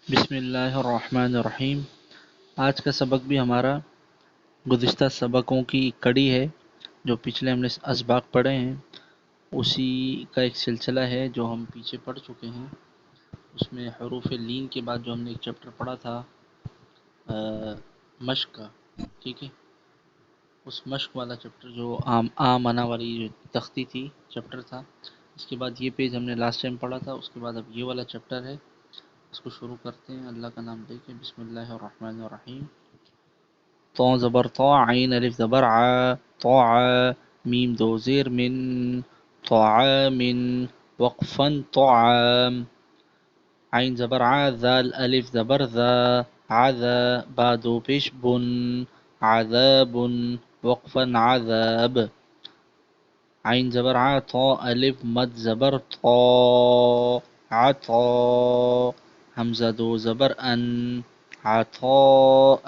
بسم اللہ الرحمن الرحیم۔ آج کا سبق بھی ہمارا گزشتہ سبقوں کی کڑی ہے، جو پچھلے ہم نے اسباق پڑھے ہیں اسی کا ایک سلسلہ ہے جو ہم پیچھے پڑھ چکے ہیں۔ اس میں حروف لین کے بعد جو ہم نے ایک چیپٹر پڑھا تھا مشق کا، ٹھیک ہے، اس مشق والا چیپٹر جو آمنا والی جو تختی تھی چیپٹر تھا، اس کے بعد یہ پیج ہم نے لاسٹ ٹائم پڑھا تھا، اس کے بعد اب یہ والا چیپٹر ہے۔ اس کو شروع کرتے ہیں اللہ کا نام لے کے۔ بسم اللہ الرحمن الرحیم۔ طا زبر طا، عین الف زبر ع، طاع، میم دو زیر من، طعام، وقفا طعام، عین زبر ع، ذال الف زبر ذا، عذا، با دو پیش بن، عذاب، وقفا عذاب، عین زبر ع، طا الف مد زبر طا، عطا، حمزہ دو زبر ان، عطاء،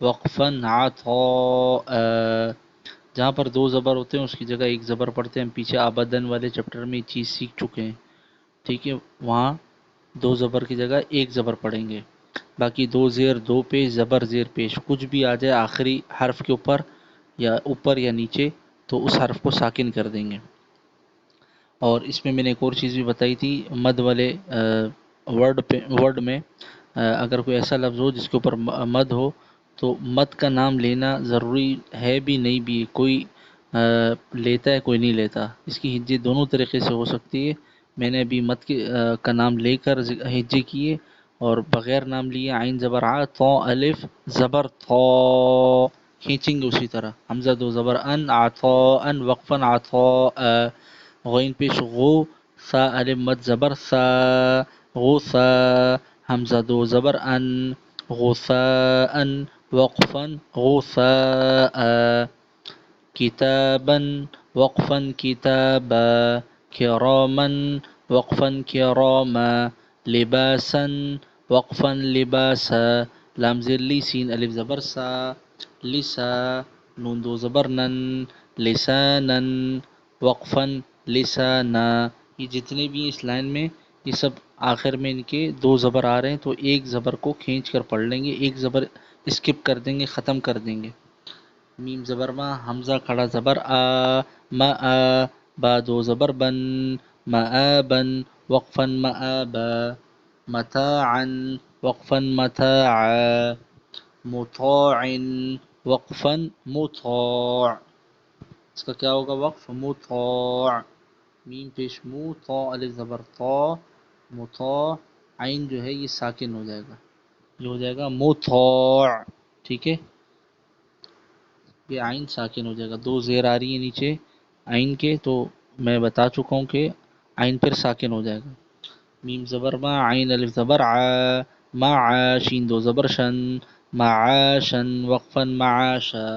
وقفا عطاء۔ جہاں پر دو زبر ہوتے ہیں اس کی جگہ ایک زبر پڑھتے ہیں۔ ہم پیچھے آبدن والے چیپٹر میں یہ چیز سیکھ چکے ہیں، ٹھیک ہے، وہاں دو زبر کی جگہ ایک زبر پڑھیں گے۔ باقی دو زیر، دو پیش، زبر زیر پیش کچھ بھی آ جائے آخری حرف کے اوپر یا نیچے تو اس حرف کو ساکن کر دیں گے۔ اور اس میں نے ایک اور چیز بھی بتائی تھی، مد والے ورڈ میں اگر کوئی ایسا لفظ ہو جس کے اوپر مد ہو تو مد کا نام لینا ضروری ہے بھی نہیں بھی، کوئی لیتا ہے کوئی نہیں لیتا۔ اس کی ہجے دونوں طریقے سے ہو سکتی ہے۔ میں نے ابھی مد کا نام لے کر ہجے کیے اور بغیر نام لیے، عین زبر ع، طا الف زبر طا، کھینچیں گے اسی طرح۔ حمزہ دو زبر ان، عطاء، وقفا عطاء، غین پیش غو، سا الف مد زبر سا، غوسا، حمزہ دو زبر ان، غثاء، وقفا غثاء، کتابا، وقفا کتابا، کراما، وقفا کراما، لباسا، وقفا لباسا، لام زیر لی، سین الف زبر سا، لسا، نون دو زبر نن، لسانا، وقفا لسانا۔ یہ جتنے بھی اس لائن میں یہ سب آخر میں ان کے دو زبر آ رہے ہیں تو ایک زبر کو کھینچ کر پڑھ لیں گے، ایک زبر اسکپ کر دیں گے، ختم کر دیں گے۔ میم زبر ما، حمزہ کھڑا زبر آ، ما آ، با دو زبر بن، مآبا، وقفا مآبا، متاعا، وقفا متاعا، مطاع، وقفا مطاع۔ اس کا کیا ہوگا وقف؟ مطاع، میم پیش مو، طا الف زبر طا، مطاع، عین جو ہے یہ ساکن ہو جائے گا، یہ ہو جائے گا مطاع، ٹھیک ہے، یہ عین ساکن ہو جائے گا۔ دو زیر آ رہی ہیں نیچے عین کے تو میں بتا چکا ہوں کہ عین پھر ساکن ہو جائے گا۔ میم زبر ما، عین الف زبر ع، مع، شین دو زبر شن، معاشا، وقفا معاشا۔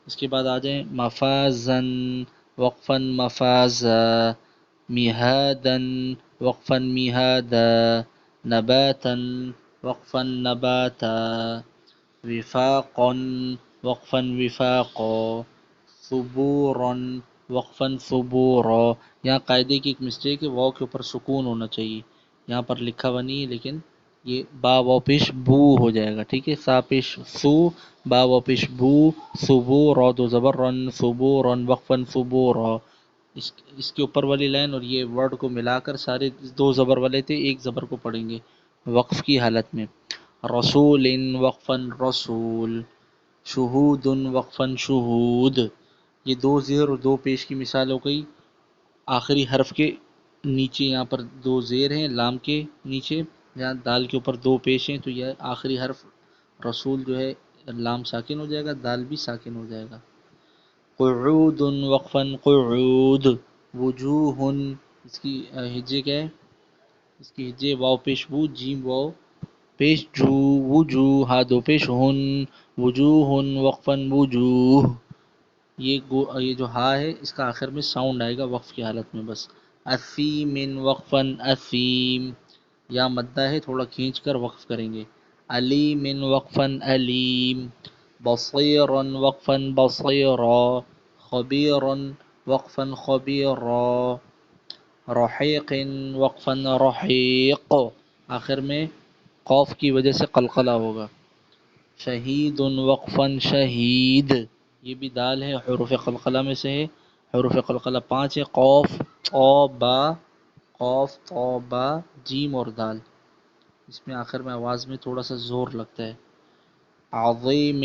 اس کے بعد آ جائیں مفازا، وقفا مفازا، مہادا، وقفا مہادا، نباتا، وقفا نباتا، وفاقا، وقفا وفاقا، ثبورا، وقفا ثبورا۔ یہاں قاعدے کی ایک مسٹیک ہے، واو کے اوپر سکون ہونا چاہیے، یہاں پر لکھا ہوا نہیں ہے لیکن یہ با واو پیش بو ہو جائے گا، ٹھیک ہے، سا پیش سو، با واو پیش بو، ثبورا دو زبر رن، ثبورا، وقفا ثبورا۔ اس کے اوپر والی لائن اور یہ ورڈ کو ملا کر سارے دو زبر والے تھے، ایک زبر کو پڑھیں گے وقف کی حالت میں۔ رسول، وقفا رسول، شہود، وقفا شہود۔ یہ دو زیر اور دو پیش کی مثال ہو گئی۔ آخری حرف کے نیچے یہاں پر دو زیر ہیں لام کے نیچے، یہاں دال کے اوپر دو پیش ہیں تو یہ آخری حرف رسول جو ہے لام ساکن ہو جائے گا، دال بھی ساکن ہو جائے گا۔ قعود، وقفا قعود، وجوہ، اس کی ہجے کیا ہے؟ اس کی ہجے واو پیش بو، جیم واو پیش جو، وجوہ، ہا دو پیش ہن، وجوہ، وقفا وجوہ۔ یہ جو ہا ہے اس کا آخر میں ساؤنڈ آئے گا وقف کی حالت میں بس۔ اثیم، وقفا اثیم، یا مدہ ہے تھوڑا کھینچ کر وقف کریں گے۔ علیم، وقفا علیم، بصیرا، وقفا بصیرا، خبیرا، وقفا خبیرا، رحیق، وقفا رحیق۔ آخر میں قوف کی وجہ سے قلقلہ ہوگا. شہید وقفاً شہید، یہ بھی دال ہے، حروف قلقلہ میں سے ہے. حروف قلقلہ 5 ہے، قوف طو با جیم اور دال. اس میں آخر میں آواز میں تھوڑا سا زور لگتا ہے. عظیم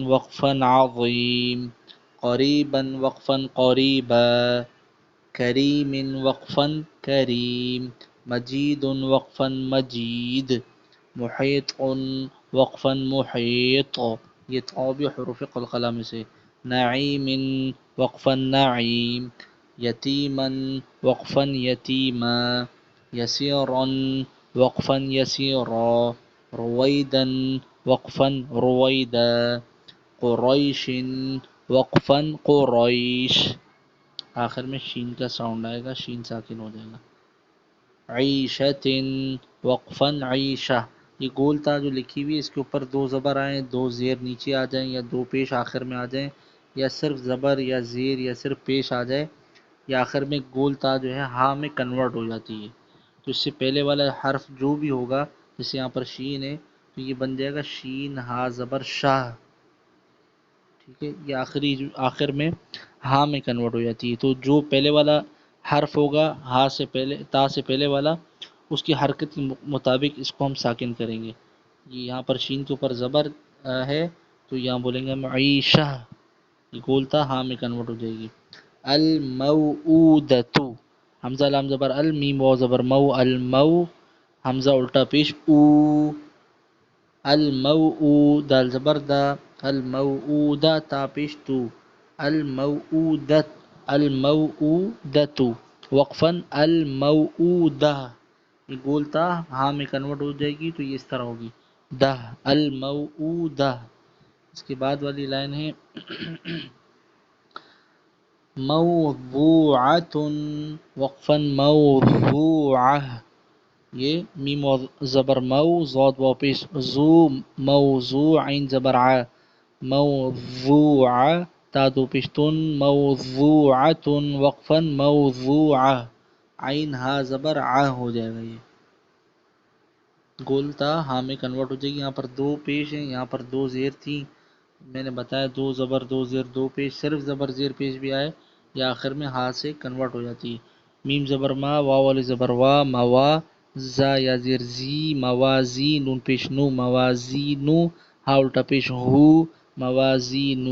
وقفاً عظیم، قریباً وقفاً قریبا، کریم وقفاً کریم، مجید وقفاً مجید، محیط وقفاً محیط، یہ تو بھی حروف قلقلہ میں سے. نعیم وقفاً نعیم، یتیما وقفاً یتیما، یسیرا وقفاً یسیرا، رویدا وقفاً رویدا، قریش وقفاً قریش. آخر میں شین کا ساؤنڈ آئے گا، شین ساکن ہو جائے گا. عیشت وقفاً عیشہ، یہ گول تا جو لکھی ہوئی ہے اس کے اوپر 2 زبر آئیں، 2 زیر نیچے آ جائیں، یا 2 پیش آخر میں آ جائیں، یا صرف زبر یا زیر یا صرف پیش آ جائے، یا آخر میں گول تا جو ہے ہاں میں کنورٹ ہو جاتی ہے. تو اس سے پہلے والا حرف جو بھی ہوگا، جیسے یہاں پر شین ہے تو یہ بن جائے گا شین ہا زبر شاہ. ٹھیک ہے، یہ آخر میں ہاں میں کنورٹ ہو جاتی ہے. تو جو پہلے والا حرف ہوگا ہاں سے پہلے، تا سے پہلے والا، اس کی حرکت کے مطابق اس کو ہم ساکن کریں گے. یہ یہاں پر شین کے اوپر زبر ہے تو یہاں بولیں گے معیشہ، یہ گولتا ہاں میں کنورٹ ہو جائے گی. الموعودۃ، حمزہ لام زبر ال، میم واو زبر مو، المو، حمزہ الٹا پیش او، الموعو، دال زبر دا، الموعودہ تا پیش تو، الموعودت، الموعودۃ، وقفاً الموعودہ، یہ گولتا ہاں میں کنورٹ ہو جائے گی تو یہ اس طرح ہوگی دہ، الموعودہ. اس کے بعد والی لائن ہے موضوعۃ وقفاً موضوعہ، یہ میم و زبر مو، ضاد و پیش زو، موضوع عین زبر ع، موضوعہ تا دو پیش تن، موضوعۃ وقفاً موضوعہ، عین ہا زبر ع ہو جائے گا. یہ گولتا ہاں میں کنورٹ ہو جائے گی. یہاں پر 2 پیش ہیں، یہاں پر 2 زیر تھیں، میں نے بتایا 2 زبر 2 زیر 2 پیش، صرف زبر زیر پیش بھی آئے یا آخر میں ہا سے کنورٹ ہو جاتی ہے. میم زبر ما، واو والی زبر وا، موا، زا یا زیر زی، موازی، نون پیش نو، موازینو، ہا الٹا پیش ہو، موازینہ،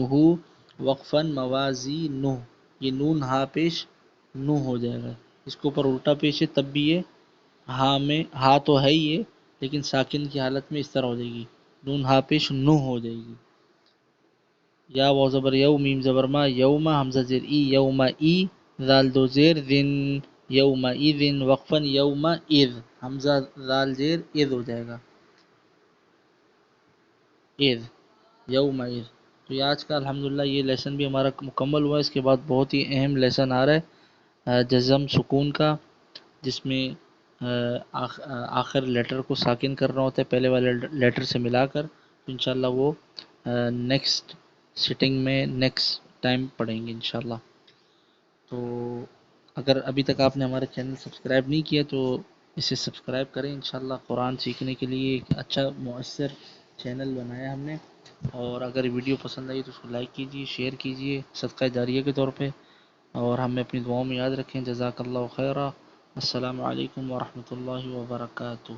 وقفاً موازینہ، یہ نون ہا پیش نو ہو جائے گا. اس کے اوپر الٹا پیش ہے تب بھی یہ ہاں میں، ہا تو ہے ہی ہے لیکن ساکن کی حالت میں اس طرح ہو جائے گی، نون ہا پیش نو ہو جائے گی. یا واو زبر یو، میم زبر ما، یوما، حمزہ زیر ای، یوما ای، ذال 2 زیر ذن، یوما اذن، وقفاً یوما اذ، حمزہ ذال زیر اذ ہو جائے گا، اذ، یوما اذ. تو یہ آج کا الحمدللہ یہ لیسن بھی ہمارا مکمل ہوا. اس کے بعد بہت ہی اہم لیسن آ رہا ہے جزم سکون کا، جس میں آخر لیٹر کو ساکن کرنا ہوتا ہے پہلے والے لیٹر سے ملا کر. انشاءاللہ وہ نیکسٹ سٹنگ میں نیکسٹ ٹائم پڑھیں گے انشاءاللہ. تو اگر ابھی تک آپ نے ہمارے چینل سبسکرائب نہیں کیا تو اسے سبسکرائب کریں. انشاءاللہ قرآن سیکھنے کے لیے ایک اچھا مؤثر چینل بنایا ہم نے. اور اگر ویڈیو پسند آئی تو اس کو لائک کیجیے، شیئر کیجیے صدقہ جاریہ کے طور پہ، اور ہمیں اپنی دعاؤں میں یاد رکھیں. جزاک اللہ خیرہ. السلام علیکم ورحمۃ اللہ وبرکاتہ.